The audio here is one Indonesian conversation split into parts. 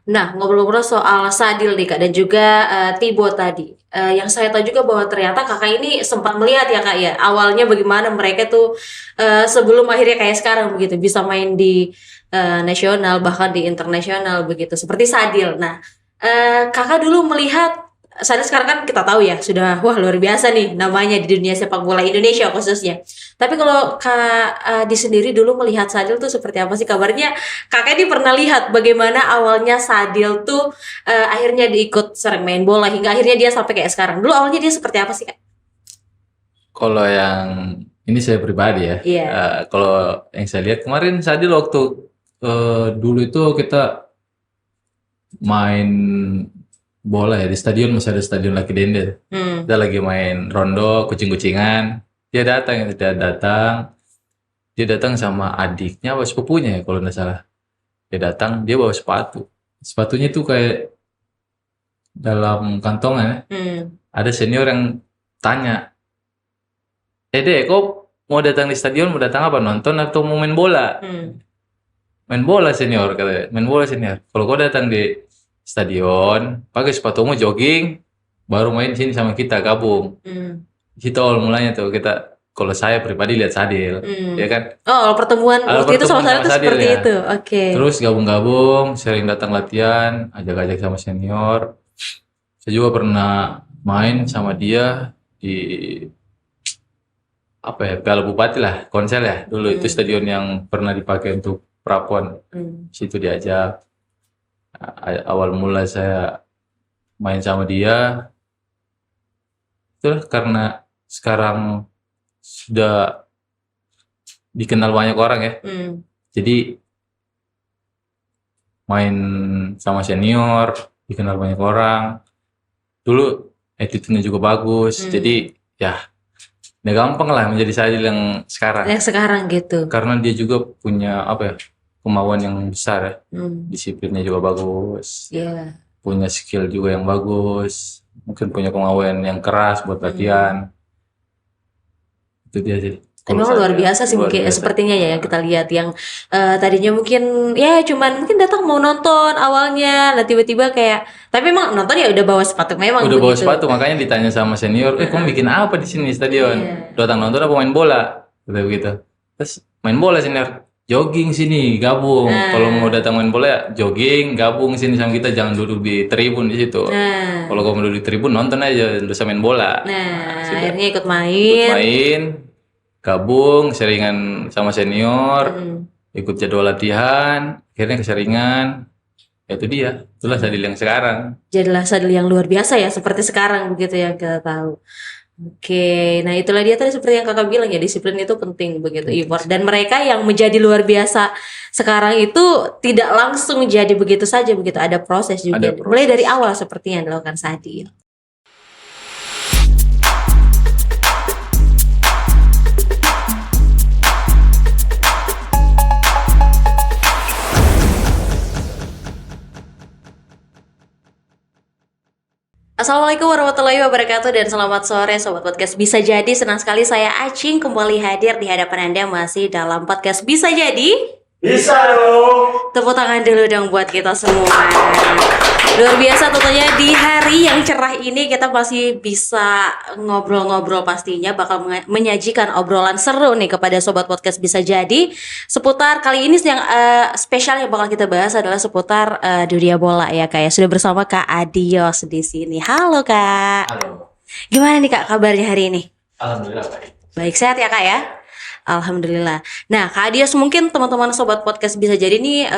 Nah, ngobrol-ngobrol soal Sadil nih Kak dan juga Tibo tadi. Yang saya tahu juga bahwa ternyata Kakak ini sempat melihat ya Kak ya, awalnya bagaimana mereka tuh sebelum akhirnya kayak sekarang begitu bisa main di nasional bahkan di internasional begitu seperti Sadil. Nah, Kakak dulu melihat Sadil sekarang kan kita tahu ya sudah wah luar biasa nih namanya di dunia sepak bola Indonesia khususnya. Tapi kalau Kak Adi sendiri dulu melihat Sadil tuh seperti apa sih kabarnya? Kakak ini pernah lihat bagaimana awalnya Sadil tuh akhirnya diikut sering main bola hingga akhirnya dia sampai kayak sekarang. Dulu awalnya dia seperti apa sih Kak? Kalau yang ini saya pribadi ya, Iya. kalau yang saya lihat kemarin Sadil waktu dulu itu kita main bola ya di stadion, masih ada stadion Laki Dende. Hmm. Kita lagi main rondo, kucing-kucingan. Dia datang sama adiknya, apa sepupunya ya kalau nggak salah. Dia datang, dia bawa sepatu. Sepatunya tuh kayak dalam kantongan ya. Hmm. Ada senior yang tanya, Dek, kok mau datang di stadion, mau datang apa? Nonton atau mau main bola? Hmm. Main bola senior, katanya. Main bola senior. Kalau kau datang di stadion, pakai sepatumu jogging, baru main sini sama kita, gabung. Hmm. Itu awal mulanya tuh kita, kalau saya pribadi lihat Sadil, Hmm. ya kan? Oh, pertemuan Ada waktu itu sama pertemuan Sadil sama tuh Sadil seperti ya. itu. Oke. Terus gabung-gabung, sering datang latihan, ajak-ajak sama senior. Saya juga pernah main sama dia di apa ya, Piala Bupati lah, Konsel ya. Dulu itu stadion yang pernah dipakai untuk Prapon. Hmm. Situ diajak. Awal mula saya main sama dia itu karena sekarang sudah dikenal banyak orang ya. Hmm. Jadi main sama senior, dikenal banyak orang. Dulu attitude-nya juga bagus. Jadi ya udah gampang lah menjadi Sadil yang sekarang. Yang sekarang gitu. Karena dia juga punya apa ya, kemauan yang besar ya. Hmm. Disiplinnya juga bagus. Iya. Punya skill juga yang bagus. Mungkin punya kemauan yang keras buat latihan. Itu dia sih. Kalau Memang luar saya, biasa sih luar mungkin biasa. sepertinya ya yang kita lihat yang tadinya mungkin ya cuman mungkin datang mau nonton awalnya, nah tiba-tiba kayak tapi emang nonton ya udah bawa sepatu memang Udah bawa begitu. sepatu, makanya ditanya sama senior, kamu bikin apa di sini stadion? Iya. Datang nonton apa main bola? Kata begitu. Terus main bola senior, jogging sini, gabung. Kalau mau datang main bola ya jogging, gabung sini sama kita, jangan duduk di tribun di situ. Nah, Kalau kamu duduk di tribun nonton aja, nggak usah main bola. nah Sudah. akhirnya ikut Ikut main. main, gabung, seringan sama senior, ikut jadwal latihan, akhirnya keseringan. Ya itu dia, itulah Sadil yang sekarang. Jadilah Sadil yang luar biasa ya seperti sekarang begitu yang kita tahu. Oke, nah itulah dia tadi seperti yang kakak bilang ya disiplin itu penting begitu effort dan mereka yang menjadi luar biasa sekarang itu tidak langsung jadi begitu saja begitu ada proses juga Ada proses. mulai dari awal seperti yang dilakukan Sadil. Assalamualaikum warahmatullahi wabarakatuh dan selamat sore Sobat Podcast Bisa Jadi. Senang sekali saya Acing kembali hadir di hadapan Anda masih dalam podcast Bisa Jadi. Bisa dong. Tepuk tangan dulu dong buat kita semua. Luar biasa tentunya di hari yang cerah ini kita masih bisa ngobrol-ngobrol pastinya bakal menyajikan obrolan seru nih kepada Sobat Podcast Bisa Jadi seputar kali ini yang spesial yang bakal kita bahas adalah seputar dunia bola ya Kak ya. Sudah bersama Kak Adios di sini. Halo Kak. Halo. Gimana nih Kak kabarnya hari ini? Alhamdulillah baik. Baik, sehat ya Kak ya? Alhamdulillah. Nah, Kak Adios mungkin teman-teman Sobat Podcast Bisa Jadi nih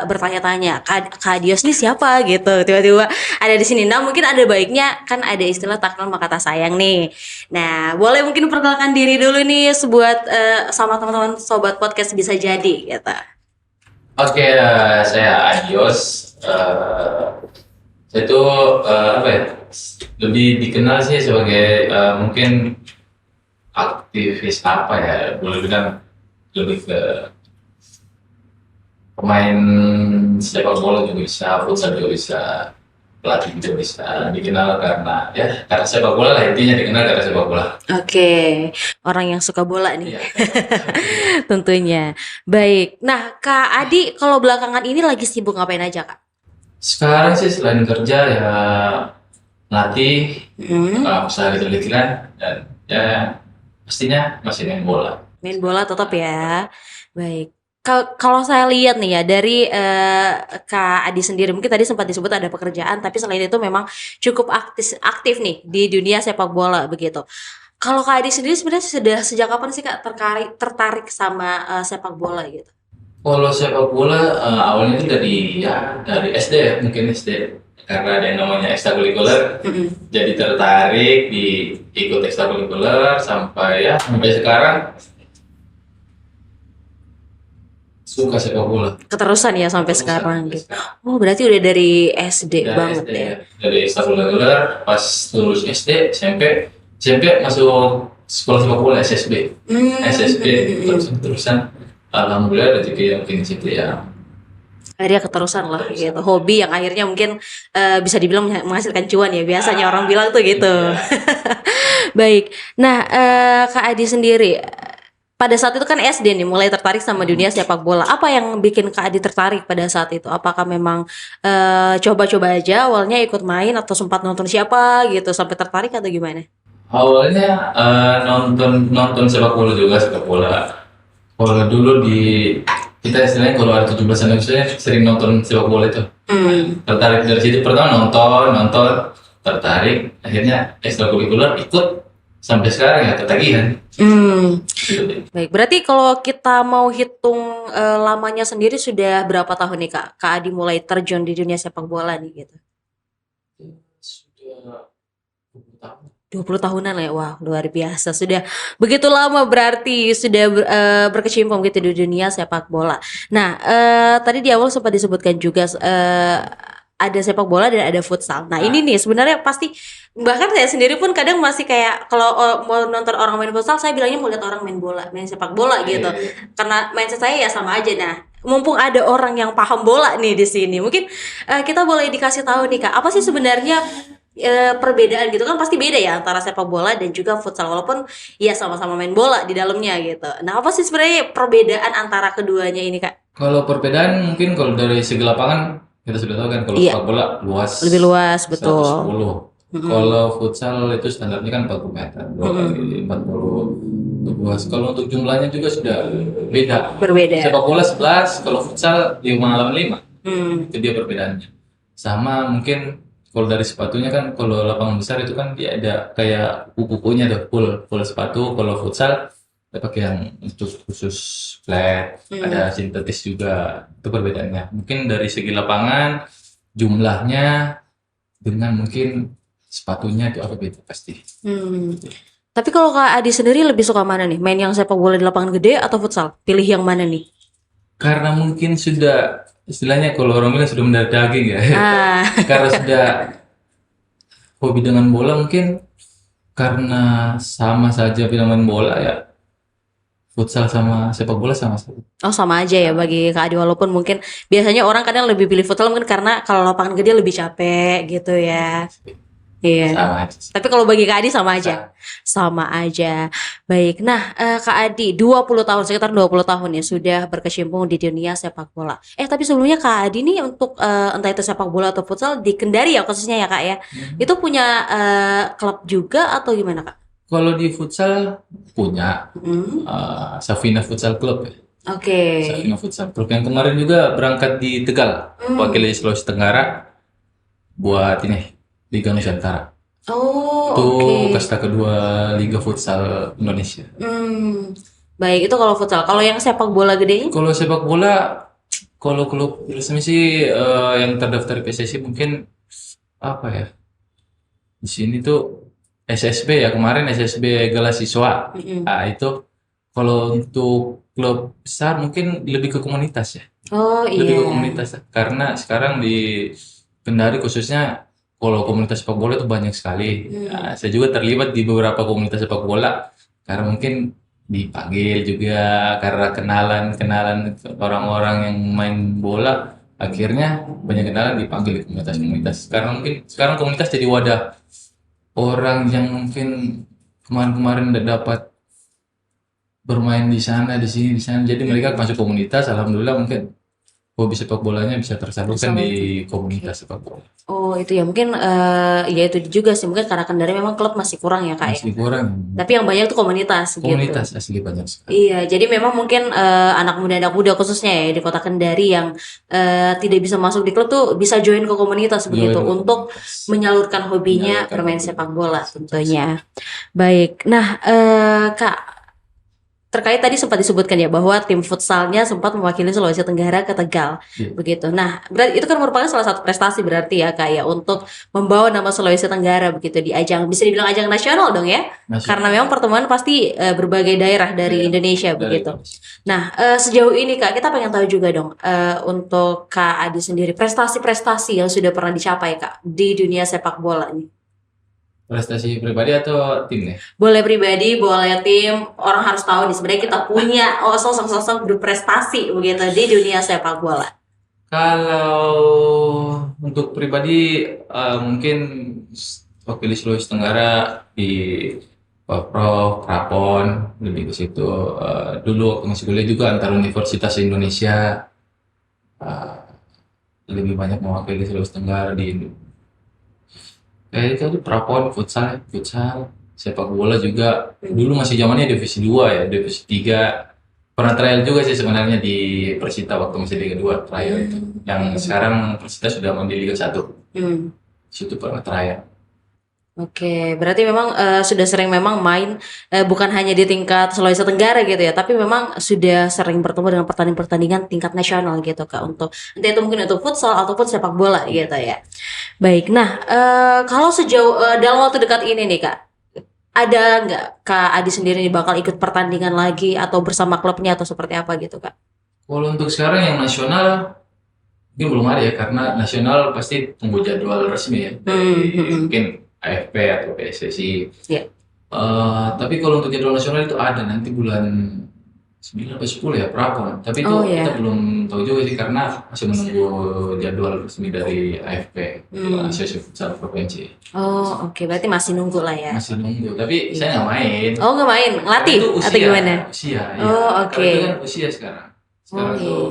bertanya-tanya, Kak Adios nih siapa gitu? Tiba-tiba ada di sini. Nah, mungkin ada baiknya kan ada istilah tak kenal maka tak sayang nih. Nah, boleh mungkin perkenalkan diri dulu nih buat sama teman-teman Sobat Podcast Bisa Jadi gitu. Oke, saya Adios. Saya itu apa ya? Lebih dikenal sih sebagai mungkin aktivis apa ya? Boleh bilang lebih ke pemain sepak bola juga bisa, futsal juga bisa, pelatih juga bisa. Dikenal karena sepak bola lah, intinya dikenal karena sepak bola. Oke, orang yang suka bola nih. Iya. Tentunya. Baik. Nah, Kak Adi kalau belakangan ini lagi sibuk ngapain aja, Kak? Sekarang sih selain kerja ya latih, Hmm. usaha kecil-kecilan dan ya pastinya masih main bola. Main bola tetap ya. Baik. Kalau saya lihat nih ya dari Kak Adi sendiri, mungkin tadi sempat disebut ada pekerjaan, tapi selain itu memang cukup aktif nih di dunia sepak bola begitu. Kalau Kak Adi sendiri sebenarnya sudah sejak kapan sih Kak tertarik sama sepak bola gitu? Kalau sepak bola awalnya itu dari SD ya, mungkin SD karena ada yang namanya ekstrakurikuler, Mm-mm. jadi tertarik di ikut ekstrakurikuler sampai sekarang suka sepak bola. Keterusan ya sampai Terusan sekarang sampai gitu. sekarang. Oh, berarti udah dari SD Dari banget SD ya. ya, dari ekstrakurikuler pas lulus SD SMP masuk sekolah sepak bola SSB SSB terusan alhamdulillah rezeki yang mungkin di situ ya. Akhirnya keterusan lah gitu. Hobi yang akhirnya mungkin bisa dibilang menghasilkan cuan ya. Biasanya orang bilang tuh gitu. Iya. Baik. Nah, Kak Adi sendiri pada saat itu kan SD nih mulai tertarik sama dunia sepak bola. Apa yang bikin Kak Adi tertarik pada saat itu? Apakah memang coba-coba aja awalnya ikut main atau sempat nonton siapa gitu sampai tertarik atau gimana? Awalnya nonton nonton sepak bola juga sepak bola. Kalau dulu kita istilahnya kalau ada 17 Agustusnya sering nonton sepak bola itu. Tertarik dari situ pertama nonton tertarik akhirnya ekstrakurikuler ikut sampai sekarang ya ketagihan. Gitu deh. Baik, berarti kalau kita mau hitung lamanya sendiri sudah berapa tahun nih Kak? Kak Adi mulai terjun di dunia sepak bola nih gitu. Sudah 20 tahun. 20 tahunan lah ya. Wah, luar biasa. Sudah begitu lama berarti sudah berkecimpung gitu di dunia sepak bola. Nah, tadi di awal sempat disebutkan juga ada sepak bola dan ada futsal. Nah, ini nih sebenarnya pasti bahkan saya sendiri pun kadang masih kayak kalau mau nonton orang main futsal, saya bilangnya mau lihat orang main bola, main sepak bola gitu. Karena mindset saya ya sama aja. Nah, mumpung ada orang yang paham bola nih di sini, mungkin kita boleh dikasih tahu nih Kak, apa sih sebenarnya perbedaan gitu kan pasti beda ya antara sepak bola dan juga futsal walaupun ya sama-sama main bola di dalamnya gitu. Nah, apa sih sebenarnya perbedaan antara keduanya ini Kak? Kalau perbedaan mungkin kalau dari segi lapangan kita sudah tahu kan kalau Iya, sepak bola luas lebih luas betul. 110. Kalau futsal itu standarnya kan 40 meter, 2 kali 40 untuk luas. Kalau untuk jumlahnya juga sudah beda. Berbeda. Sepak bola 11, kalau futsal 5 Hmm. itu dia perbedaannya. Sama mungkin kalau dari sepatunya kan kalau lapangan besar itu kan dia ada kayak kuku-kukunya tuh full sepatu. Kalau futsal kita pakai yang untuk khusus flat, ada sintetis juga. Itu perbedaannya. Mungkin dari segi lapangan jumlahnya dengan mungkin sepatunya itu apa beda pasti. Tapi kalau Kak Adi sendiri lebih suka mana nih? Main yang sepak bola di lapangan gede atau futsal? Pilih yang mana nih? Karena mungkin sudah istilahnya kalau orang bilang sudah mendarah daging ya. Karena sudah hobi dengan bola mungkin karena sama saja bilang main bola ya futsal sama sepak bola sama saja. Oh, sama aja ya bagi Kak Adi walaupun mungkin biasanya orang kadang lebih pilih futsal mungkin karena kalau lapangan gede lebih capek gitu ya. Iya. Sama aja. Tapi kalau bagi Kak Adi sama aja. Sama aja. Baik. Nah, Kak Adi 20 tahun sekitar 20 tahun ya sudah berkecimpung di dunia sepak bola. Tapi sebelumnya Kak Adi nih untuk entah itu sepak bola atau futsal di Kendari ya khususnya ya Kak ya. Itu punya klub juga atau gimana Kak? Kalau di futsal punya Safina Futsal Club ya. Oke. Safina Futsal Club yang kemarin juga berangkat di Tegal, wakili Sulawesi Tenggara buat ini Liga Nusantara. Oh, Itu oke. kasta kedua Liga Futsal Indonesia. Baik, itu kalau futsal. Kalau yang sepak bola gedenya? Kalau sepak bola, kalau klub resmi sih yang terdaftar di PSSI mungkin apa ya? Di sini tuh SSB ya, kemarin SSB Gala Siswa. Nah, itu kalau untuk klub besar mungkin lebih ke komunitas ya. Oh Lebih ke iya. komunitas karena sekarang di Kendari khususnya kalau komunitas sepak bola itu banyak sekali. Nah, saya juga terlibat di beberapa komunitas sepak bola karena mungkin dipanggil juga karena kenalan orang-orang yang main bola akhirnya banyak kenalan dipanggil di komunitas-komunitas karena mungkin sekarang komunitas jadi wadah orang yang mungkin kemarin-kemarin tidak dapat bermain di sana di sini di sana jadi mereka masuk komunitas alhamdulillah mungkin hobi sepak bolanya bisa tersalurkan di komunitas sepak bola. Oh itu ya mungkin ya itu juga sih mungkin karena Kendari memang klub masih kurang ya kak ya. Masih kurang. Tapi yang banyak tuh komunitas gitu. Komunitas asli banyak sekali. Iya, jadi memang mungkin anak muda khususnya ya di kota Kendari yang tidak bisa masuk di klub tuh bisa join ke komunitas begitu Join untuk komunitas. menyalurkan hobinya Menyalurkan bermain hobi. sepak bola tentunya. Baik, nah kak terkait tadi sempat disebutkan ya bahwa tim futsalnya sempat mewakili Sulawesi Tenggara ke Tegal, Iya. begitu. Nah, berarti itu kan merupakan salah satu prestasi berarti ya kak ya untuk membawa nama Sulawesi Tenggara begitu di ajang bisa dibilang ajang nasional dong ya, Nasional. karena memang pertemuan pasti berbagai daerah dari Daerah. Indonesia Dari begitu. Indonesia. Nah, sejauh ini kak kita pengen tahu juga dong untuk Kak Adi sendiri prestasi-prestasi yang sudah pernah dicapai kak di dunia sepak bola nih. Prestasi pribadi atau tim nih? Boleh pribadi, boleh tim. Orang harus tahu nih sebenarnya kita punya sosok-sosok berprestasi begitu di dunia sepak bola. Kalau untuk pribadi mungkin wakili Sulawesi Tenggara di Pemprov, Prapon lebih ke situ. Dulu waktu masih kuliah juga antar universitas Indonesia eh, lebih banyak mewakili Sulawesi Tenggara di itu Prapon futsal sepak bola juga dulu masih zamannya divisi 2 ya, divisi 3 pernah trial juga sih sebenarnya di Persita waktu masih Liga 2 trial itu. Yang sekarang Persita sudah main di Liga 1. Hmm. Situ pernah trial. Oke, berarti memang sudah sering memang main bukan hanya di tingkat Sulawesi Tenggara gitu ya, tapi memang sudah sering bertemu dengan pertandingan-pertandingan tingkat nasional gitu kak untuk entah itu mungkin untuk futsal ataupun sepak bola gitu ya. Baik, nah kalau sejauh dalam waktu dekat ini nih kak, ada nggak Kak Adi sendiri nih bakal ikut pertandingan lagi atau bersama klubnya atau seperti apa gitu kak? Kalau untuk sekarang yang nasional mungkin belum ada ya karena nasional pasti tunggu jadwal resmi ya dari mungkin AFP atau PSSI. Iya. Tapi kalau untuk jadwal nasional itu ada nanti bulan 9 atau 10 ya Prapon. Tapi itu Oh, ya. kita belum tahu juga sih karena masih menunggu jadwal resmi dari AFP, Asosiasi Futsal Provinsi. Oh oke, berarti masih nunggu lah ya. Masih nunggu. Tapi saya nggak main. Oh nggak main, ngelatih Karena itu atau gimana? Usia, ya. Oh, Karena oke. itu kan usia sekarang. Sekarang Oke. tuh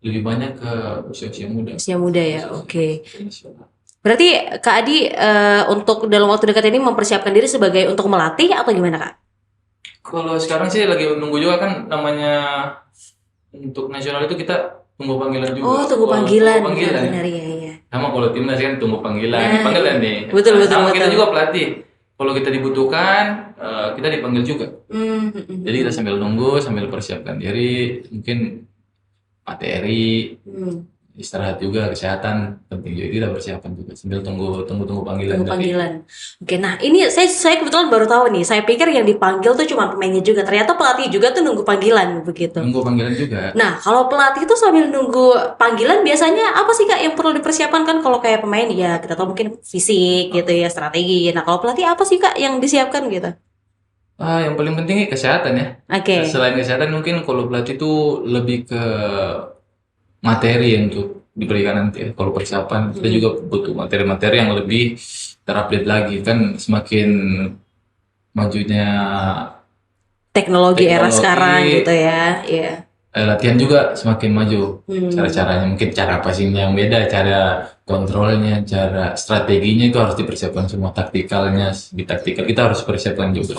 lebih banyak ke usia-usia muda. Usia muda ya, oke. Nasional. Berarti Kak Adi untuk dalam waktu dekat ini mempersiapkan diri sebagai untuk melatih atau gimana Kak? Kalau sekarang sih lagi menunggu juga kan namanya untuk nasional itu kita tunggu panggilan juga. Oh tunggu Kalau panggilan, tunggu panggilan. benar ya. Sama kalau timnas kan tunggu panggilan, Nah, dipanggil kan nih. betul, betul, Sama kita betul. juga pelatih. Kalau kita dibutuhkan, kita dipanggil juga. Jadi kita sambil nunggu, sambil persiapkan diri, mungkin materi, istirahat juga, kesehatan penting juga kita persiapan juga sambil tunggu panggilan. Tunggu panggilan. Oke, nah ini saya kebetulan baru tahu nih. Saya pikir yang dipanggil tuh cuma pemainnya juga. Ternyata pelatih juga tuh nunggu panggilan begitu. Nunggu panggilan juga. Nah, kalau pelatih itu sambil nunggu panggilan biasanya apa sih Kak yang perlu dipersiapkan kan kalau kayak pemain ya kita tahu mungkin fisik gitu ya, strategi. Nah, kalau pelatih apa sih Kak yang disiapkan gitu? Yang paling penting kesehatan ya. Oke. Selain kesehatan mungkin kalau pelatih itu lebih ke materi untuk diberikan nanti ya. Kalau persiapan kita juga butuh materi-materi yang lebih terupdate lagi kan semakin majunya Teknologi era Teknologi. sekarang gitu ya. Iya. latihan juga semakin maju. Cara-caranya mungkin cara passingnya yang beda, cara kontrolnya, cara strateginya itu harus dipersiapkan semua taktikalnya. Di taktikal kita harus persiapkan juga.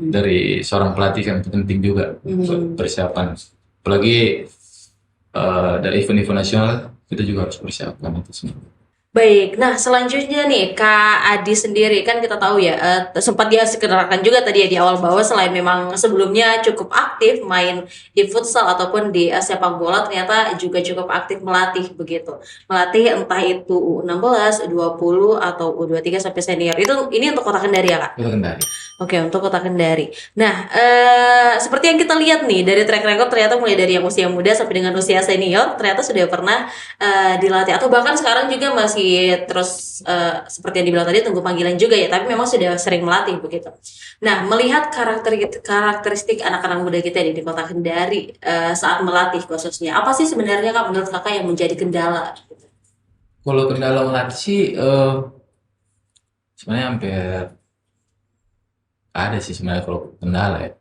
Dari seorang pelatih kan itu penting juga persiapan. Apalagi dari event-event nasional kita juga harus persiapkan itu semua. Baik, nah selanjutnya nih Kak Adi sendiri kan kita tahu ya sempat dia kenalkan juga tadi ya di awal bahwa selain memang sebelumnya cukup aktif main di futsal ataupun di sepak bola ternyata juga cukup aktif melatih begitu. Melatih entah itu U16, U20 atau U23 sampai senior. Ini untuk Kota Kendari ya Kak? Kita Kendari. Oke, untuk Kota Kendari. Nah, seperti yang kita lihat nih dari track record ternyata mulai dari yang usia muda sampai dengan usia senior ternyata sudah pernah dilatih atau bahkan sekarang juga masih terus seperti yang dibilang tadi tunggu panggilan juga ya, tapi memang sudah sering melatih begitu. Nah, melihat karakteristik anak-anak muda kita di Kota Kendari saat melatih khususnya, apa sih sebenarnya Kak menurut Kakak yang menjadi kendala? Kalau kendala melatih sih sebenarnya hampir ada sih sebenarnya kalau kendala ya.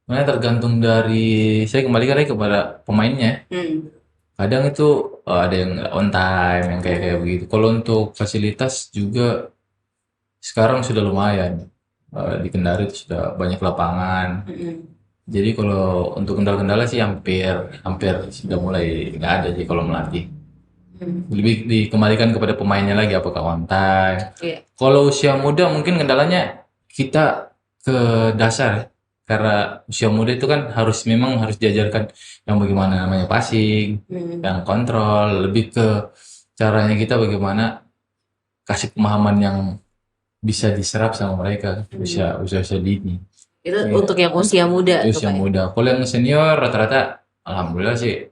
Sebenarnya tergantung dari saya kembalikan lagi kepada pemainnya. kadang itu ada yang nggak on time, yang kayak begitu. Kalau untuk fasilitas juga sekarang sudah lumayan. Di Kendari itu sudah banyak lapangan. Jadi kalau untuk kendala-kendala sih hampir hampir sudah mulai nggak ada sih kalau melatih. Lebih dikembalikan kepada pemainnya lagi apakah on time. Iya. Kalau usia muda mungkin kendalanya kita ke dasar ya. Karena usia muda itu kan memang harus diajarkan yang bagaimana namanya passing, yang kontrol, lebih ke caranya kita bagaimana kasih pemahaman yang bisa diserap sama mereka usia dini. Itu Iya. untuk yang usia muda tuh, Usia Kak. muda. Kalau yang senior rata-rata alhamdulillah sih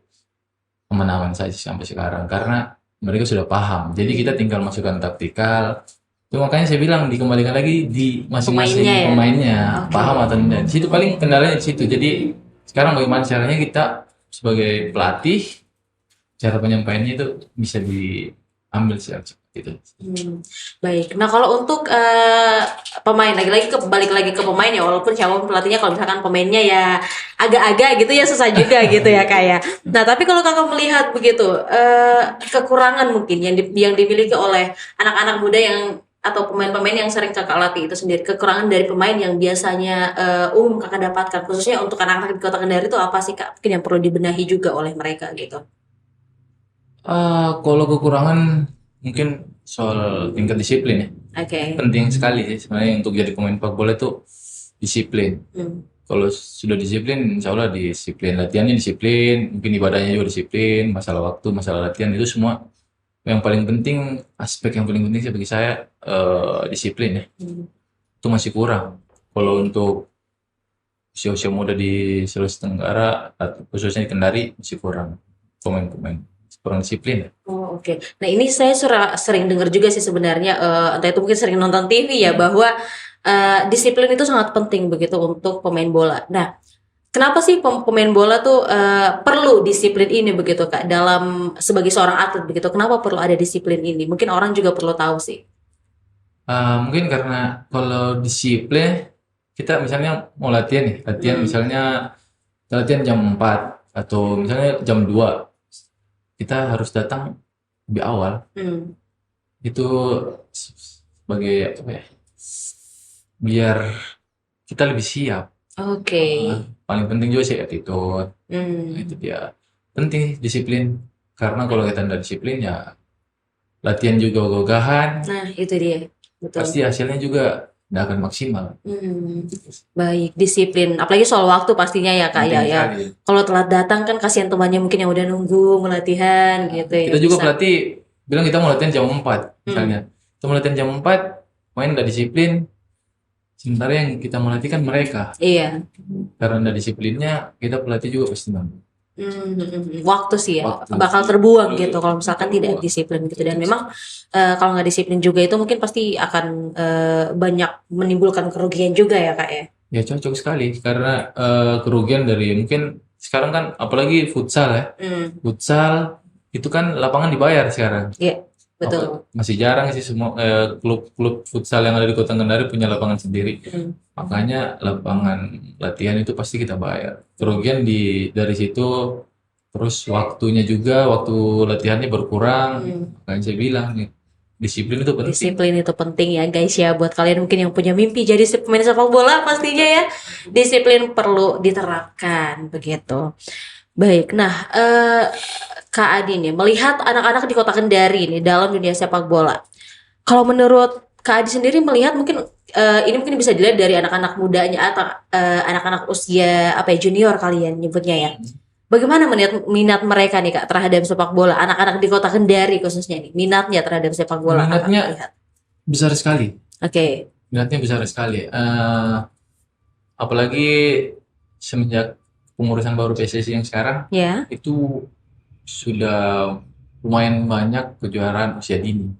aman-aman saja sampai sekarang karena mereka sudah paham. Jadi kita tinggal masukkan taktikal. Itu makanya saya bilang dikembalikan lagi di masing-masing Pemainnya ya? pemainnya Oke. paham atau tidak. Di situ paling kendalanya di situ. Jadi sekarang bagaimana caranya kita sebagai pelatih cara penyampaiannya itu bisa diambil secara cepat gitu. Baik. Nah, kalau untuk pemain balik lagi ke pemain ya, walaupun siapapun pelatihnya, kalau misalkan pemainnya ya agak-agak gitu ya susah juga gitu ya Kak ya. Nah, tapi kalau Kakak melihat begitu kekurangan mungkin yang dimiliki oleh anak-anak muda atau pemain-pemain yang sering Kakak latih itu sendiri, kekurangan dari pemain yang biasanya Kakak dapatkan khususnya untuk anak-anak di Kota Kendari itu apa sih Kak? Mungkin yang perlu dibenahi juga oleh mereka gitu. Kalau kekurangan mungkin soal tingkat disiplin ya. Oke. Penting sekali sih sebenarnya untuk jadi pemain sepak bola itu disiplin. Kalau sudah disiplin, insya Allah disiplin. Latihannya disiplin, mungkin ibadahnya juga disiplin, masalah waktu, masalah latihan itu semua. Yang paling penting, aspek yang paling penting sih bagi saya disiplin ya. Itu masih kurang. Kalau untuk usia-usia muda di Sulawesi Tenggara, khususnya di Kendari, masih kurang pemain-pemain. Kurang disiplin ya. Oh, oke. Nah, ini saya sering dengar juga sih sebenarnya, entah itu mungkin sering nonton TV ya, bahwa disiplin itu sangat penting begitu untuk pemain bola. Nah, kenapa sih pemain bola tuh perlu disiplin ini begitu Kak dalam sebagai seorang atlet begitu? Kenapa perlu ada disiplin ini? Mungkin orang juga perlu tahu sih. Mungkin karena kalau disiplin, kita misalnya mau latihan nih, misalnya latihan jam 4 atau misalnya jam 2, kita harus datang lebih awal. Itu sebagai apa ya? Biar kita lebih siap. Oke. Paling penting juga sih attitude. Itu dia. Penting disiplin. Karena kalau kita tidak disiplin ya latihan juga ogah-ogahan, Nah, itu dia. Betul. pasti hasilnya juga tidak akan maksimal. Baik, disiplin. Apalagi soal waktu pastinya ya Kak Penting ya. sekali. Kalau telat datang kan kasihan temannya mungkin yang udah nunggu melatihan gitu ya. Kita juga bisa. pelatih bilang kita mau latihan jam 4 misalnya. Kita mau latihan jam 4, main nggak disiplin. Sementara yang kita melatih kan mereka. Iya. Karena nggak disiplinnya, kita pelatih juga pasti nanggung. Waktu sih ya Waktu. bakal terbuang gitu kalau misalkan tidak disiplin gitu, dan memang kalau nggak disiplin juga itu mungkin pasti akan banyak menimbulkan kerugian juga ya Kak ya. Ya cocok sekali karena kerugian dari mungkin sekarang kan apalagi futsal ya. Futsal itu kan lapangan dibayar sekarang. Iya, betul. Masih jarang sih semua klub-klub futsal yang ada di Kota Kendari punya lapangan sendiri. Makanya lapangan latihan itu pasti kita bayar. Kerugian dari situ, terus waktunya juga, waktu latihannya berkurang. Makanya saya bilang nih, disiplin itu penting. Disiplin itu penting ya guys ya, buat kalian mungkin yang punya mimpi jadi pemain sepak bola pastinya ya. Disiplin perlu diterapkan begitu. Baik, nah Kak Adi nih melihat anak-anak di Kota Kendari nih dalam dunia sepak bola. Kalau menurut Kak Adi sendiri melihat mungkin ini mungkin bisa dilihat dari anak-anak mudanya atau anak-anak usia junior kalian nyebutnya ya. Bagaimana minat mereka nih Kak terhadap sepak bola? Anak-anak di Kota Kendari khususnya nih, minatnya terhadap sepak bola. Minatnya besar sekali. Oke. Minatnya besar sekali. Apalagi semenjak pengurusan baru PSSI yang sekarang, itu sudah lumayan banyak kejuaraan usia dini.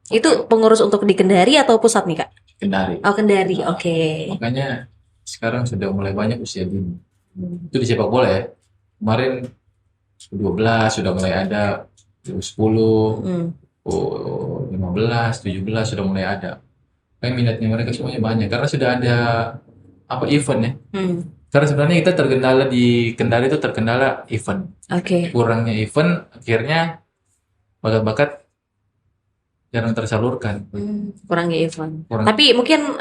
Itu pengurus untuk di Kendari atau pusat nih Kak? Kendari. Oh Kendari, oke. Makanya sekarang sudah mulai banyak usia dini. Itu di sepak bola ya. Kemarin 12 sudah mulai ada, 10, 15, 17 sudah mulai ada. Kayak minatnya mereka semuanya banyak karena sudah ada event ya. Karena sebenarnya kita terkendala di Kendari itu terkendala event. Oke. Kurangnya event, akhirnya bakat-bakat jarang tersalurkan. Kurangnya event. Kurang. Tapi mungkin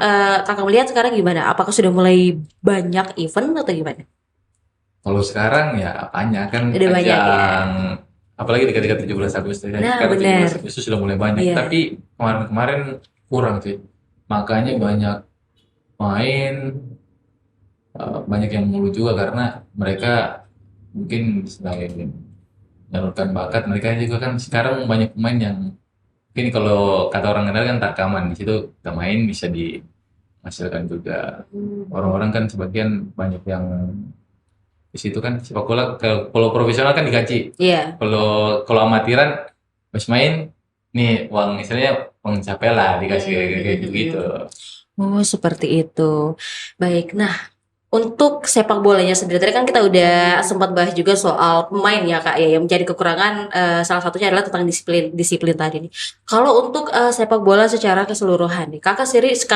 kakak melihat sekarang gimana? Apakah sudah mulai banyak event atau gimana? Kalau sekarang ya banyak kan Udah banyak ya. ajang, apalagi dekat-dekat 17 Agustus ya. Nah, Sekarang benar. 17 Agustus sudah mulai banyak. Iya. Tapi kemarin-kemarin kurang sih. Makanya banyak main, banyak yang mulu juga karena mereka mungkin selain menyalurkan bakat, mereka juga kan sekarang banyak pemain yang mungkin kalau kata orang kenal kan takaman, di situ kita main bisa dihasilkan juga. Orang-orang kan sebagian banyak yang di situ kan sepak bola kalau profesional kan digaji. Iya. Kalau amatiran pas main nih uang misalnya uang capek lah dikasih kayak gitu. Oh, seperti itu. Baik. Nah, untuk sepak bolanya sendiri tadi kan kita udah sempat bahas juga soal pemain ya Kak ya, yang menjadi kekurangan salah satunya adalah tentang disiplin tadi nih. Kalau untuk sepak bola secara keseluruhan nih, kakak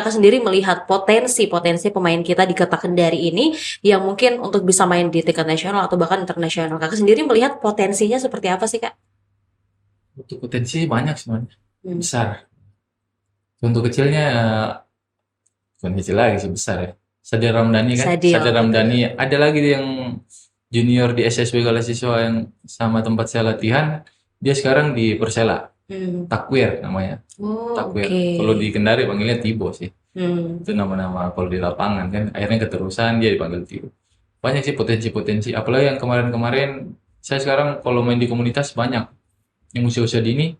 sendiri melihat potensi pemain kita di Kota Kendari ini yang mungkin untuk bisa main di tingkat nasional atau bahkan internasional. Kakak sendiri melihat potensinya seperti apa sih Kak? Untuk potensi banyak sebenarnya, besar. Untuk kecilnya bukan kecil lagi sih, besar ya. Sadir Ramdhani kan, Sadir Ramdhani. Ada lagi yang junior di SSB Galah Siswa yang sama tempat saya latihan, dia sekarang di Persela, Takwir namanya. Takwir. Kalau di Kendari panggilnya Tibo sih. Itu nama-nama kalau di lapangan kan, akhirnya keterusan dia dipanggil Tibo. Banyak sih potensi-potensi, apalagi yang kemarin-kemarin, saya sekarang kalau main di komunitas banyak yang usia-usia dini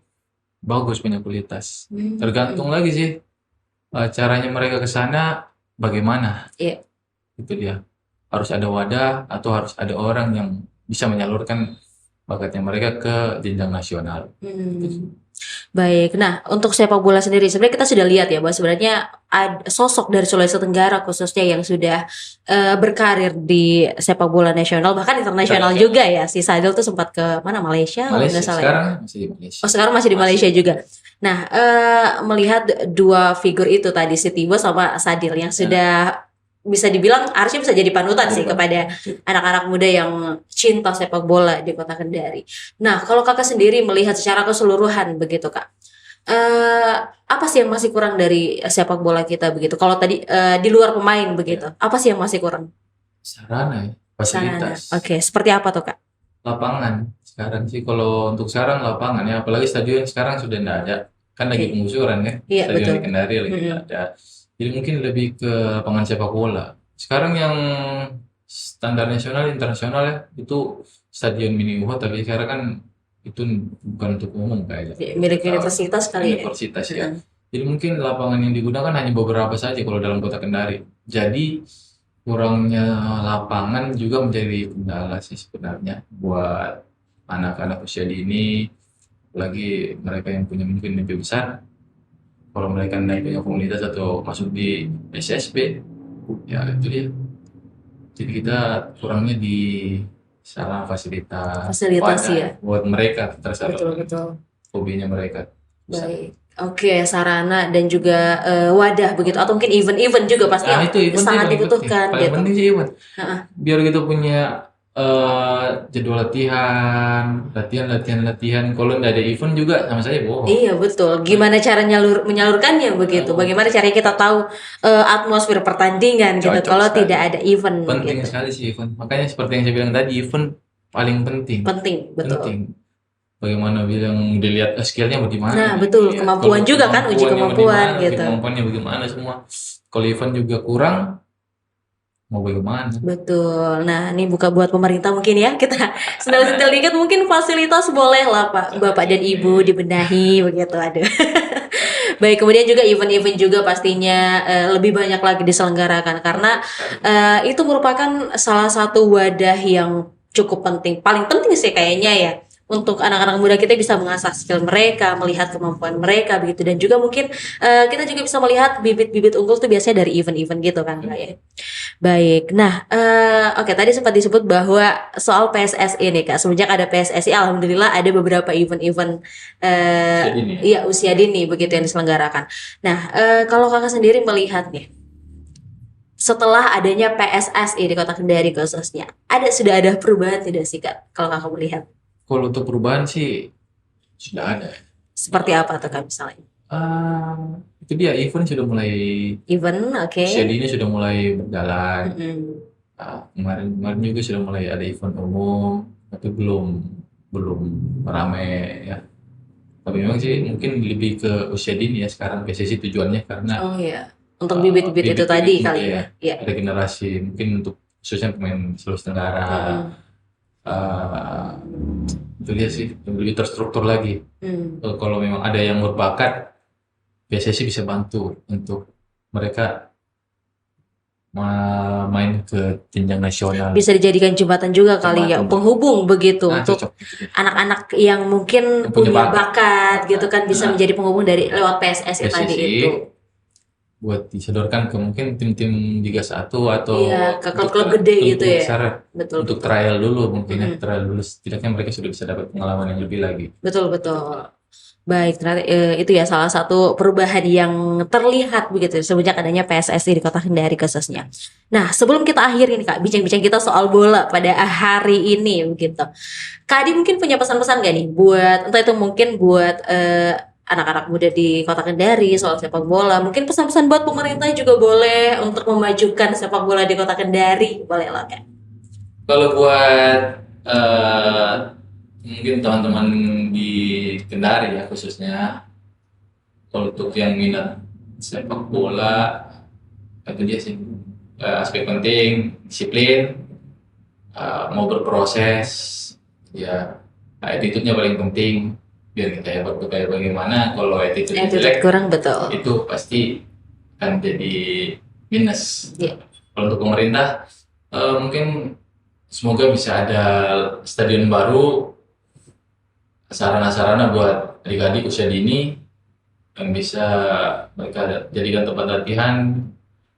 bagus punya kualitas. Tergantung lagi sih caranya mereka ke sana bagaimana. Iya. Itu dia. Harus ada wadah atau harus ada orang yang bisa menyalurkan bakatnya mereka ke jenjang nasional. Baik, nah untuk sepak bola sendiri sebenarnya kita sudah lihat ya bahwa sebenarnya ada sosok dari Sulawesi Tenggara khususnya yang sudah berkarir di sepak bola nasional bahkan internasional juga ya. Si Sadil tuh sempat ke mana, Malaysia kalau nggak salah sekarang ya. masih di Malaysia. Oh, sekarang masih di Malaysia juga. Nah, melihat dua figur itu tadi si Tibo sama Sadil yang sudah bisa dibilang harusnya bisa jadi panutan sih kepada anak-anak muda yang cinta sepak bola di Kota Kendari. Nah, kalau kakak sendiri melihat secara keseluruhan begitu kak, apa sih yang masih kurang dari sepak bola kita begitu? Kalau tadi di luar pemain begitu, apa sih yang masih kurang? Sarana ya, fasilitas. Oke, seperti apa tuh kak? Lapangan sekarang sih, kalau untuk sekarang lapangan ya, apalagi stadion sekarang sudah tidak ada, kan lagi penggusuran kan, Iya, stadion betul. di Kendari lagi tidak ada. Jadi mungkin lebih ke lapangan sepak bola. Sekarang yang standar nasional, internasional ya, itu stadion mini UHO, tapi sekarang kan itu bukan untuk umum kayaknya. Milik universitas kali ya. Universitas ya. Jadi mungkin lapangan yang digunakan hanya beberapa saja kalau dalam Kota Kendari. Jadi kurangnya lapangan juga menjadi kendala sih sebenarnya buat anak-anak usia dini, apalagi mereka yang punya mungkin mimpi besar. Kalau mereka naik ke komunitas atau masuk di SSB, ya itu dia. Jadi kita kurangnya di salah fasilitas Ya. buat mereka tersalurkan Betul. hobinya mereka. Baik. Oke, sarana dan juga wadah begitu atau mungkin event-event juga pasti Nah, itu event sangat paling dibutuhkan penting. Paling gitu. penting sih event. Biar kita punya jadwal latihan. Kalau nggak ada event juga sama saja bohong. Iya betul. Gimana cara menyalurkannya begitu? Bagaimana caranya kita tahu atmosfer pertandingan gitu kalau tidak ada event? Penting gitu. sekali sih event. Makanya seperti yang saya bilang tadi, event paling penting. Betul. Penting. Bagaimana bilang dilihat skillnya bagaimana? Nah betul, kemampuan juga kan, uji kemampuan gitu. Kemampuannya bagaimana semua. Kalau event juga kurang, mau bagaimana? Betul. Nah, ini buka buat pemerintah mungkin ya. Kita sentil dikit mungkin fasilitas boleh lah Pak, Bapak dan Ibu dibenahi begitu. Aduh. Baik, kemudian juga event-event juga pastinya lebih banyak lagi diselenggarakan karena itu merupakan salah satu wadah yang cukup penting, paling penting sih kayaknya ya. Untuk anak-anak muda kita bisa mengasah skill mereka, melihat kemampuan mereka begitu, dan juga mungkin kita juga bisa melihat bibit-bibit unggul tuh biasanya dari event-event gitu kan Kak ya. Baik, nah oke, tadi sempat disebut bahwa soal PSSI nih Kak, semenjak ada PSSI alhamdulillah ada beberapa event-event usia dini begitu yang diselenggarakan. Nah kalau Kakak sendiri melihat nih setelah adanya PSSI di Kota Kendari khususnya, sudah ada perubahan tidak sih Kak? Kalau Kakak melihat Kalau untuk perubahan sih sudah ada. seperti apa tuh Kak misalnya? Itu dia event sudah mulai, Event, oke. usia dini sudah mulai berjalan. Mm-mm. Kemarin juga sudah mulai ada event umum, tapi belum ramai ya. Tapi memang sih mungkin lebih ke usia dini ya sekarang PSSI tujuannya karena Oh iya, untuk bibit-bibit itu tadi muda kali ya. ya. Iya. Ada generasi mungkin untuk khususnya pemain Sulawesi Tenggara. Mm-mm. eh, Itu dia sih yang lebih terstruktur lagi. Mm. Kalau memang ada yang berbakat, PSSI bisa bantu untuk mereka main ke jenjang nasional. Bisa dijadikan jembatan juga kali ya, Jembatan. penghubung begitu Nah, untuk cocok itu dia. anak-anak yang mungkin Yang punya punya bakat. bakat gitu kan, bisa Nah. menjadi penghubung dari lewat PSSI tadi PSSI itu. buat disodorkan ke mungkin tim-tim Liga 1 atau Iya, ke untuk klub-klub gede klub gitu ya. besar, Betul, untuk trial dulu mungkin ya, Mm-mm. trial dulu setidaknya mereka sudah bisa dapat pengalaman yang lebih lagi. betul. Baik, ternyata itu ya salah satu perubahan yang terlihat begitu semenjak adanya PSSI di Kota Kendari khususnya. Nah, sebelum kita akhiri nih Kak, bincang-bincang kita soal bola pada hari ini begitu. Kak Adi mungkin punya pesan-pesan gak nih buat, entah itu mungkin buat anak-anak muda di Kota Kendari soal sepak bola, mungkin pesan-pesan buat pemerintah juga boleh untuk memajukan sepak bola di Kota Kendari, boleh lah Kak. Kalau buat mungkin teman-teman di Kendari ya khususnya, kalau untuk yang minat sepak bola, itu dia sih aspek penting disiplin, mau berproses, ya attitude-nya paling penting. Biar kita kayak bagaimana, kalau attitude-nya Itu jelek, kurang betul. itu pasti akan jadi minus. Iya. Kalau untuk pemerintah, mungkin semoga bisa ada stadion baru, sarana-sarana buat adik-adik usia dini yang bisa mereka jadikan tempat latihan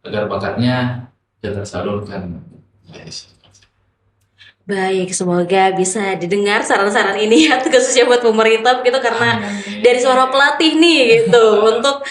agar bakatnya bisa tersalurkan. Yes. Baik, semoga bisa didengar saran-saran ini ya, khususnya buat pemerintah begitu karena dari suara pelatih nih gitu untuk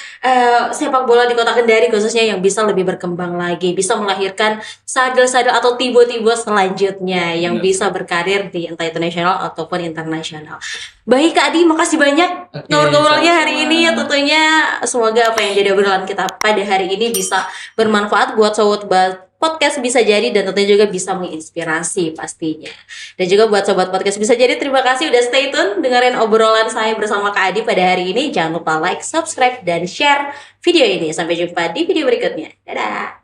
sepak bola di Kota Kendari khususnya yang bisa lebih berkembang lagi, bisa melahirkan sadel-sadel atau tibo-tibo selanjutnya yang Benar. bisa berkarir di entah itu nasional ataupun internasional. Baik Kak Adi, makasih banyak Oke, ngobrol-ngobrolnya hari sama-sama. ini ya, tentunya semoga apa yang jadi obrolan kita pada hari ini bisa bermanfaat buat sobat podcast bisa jadi dan tentunya juga bisa menginspirasi pastinya. Dan juga buat sobat podcast bisa jadi terima kasih udah stay tune dengerin obrolan saya bersama Kak Adi pada hari ini. Jangan lupa like, subscribe, dan share video ini. Sampai jumpa di video berikutnya. Dadah!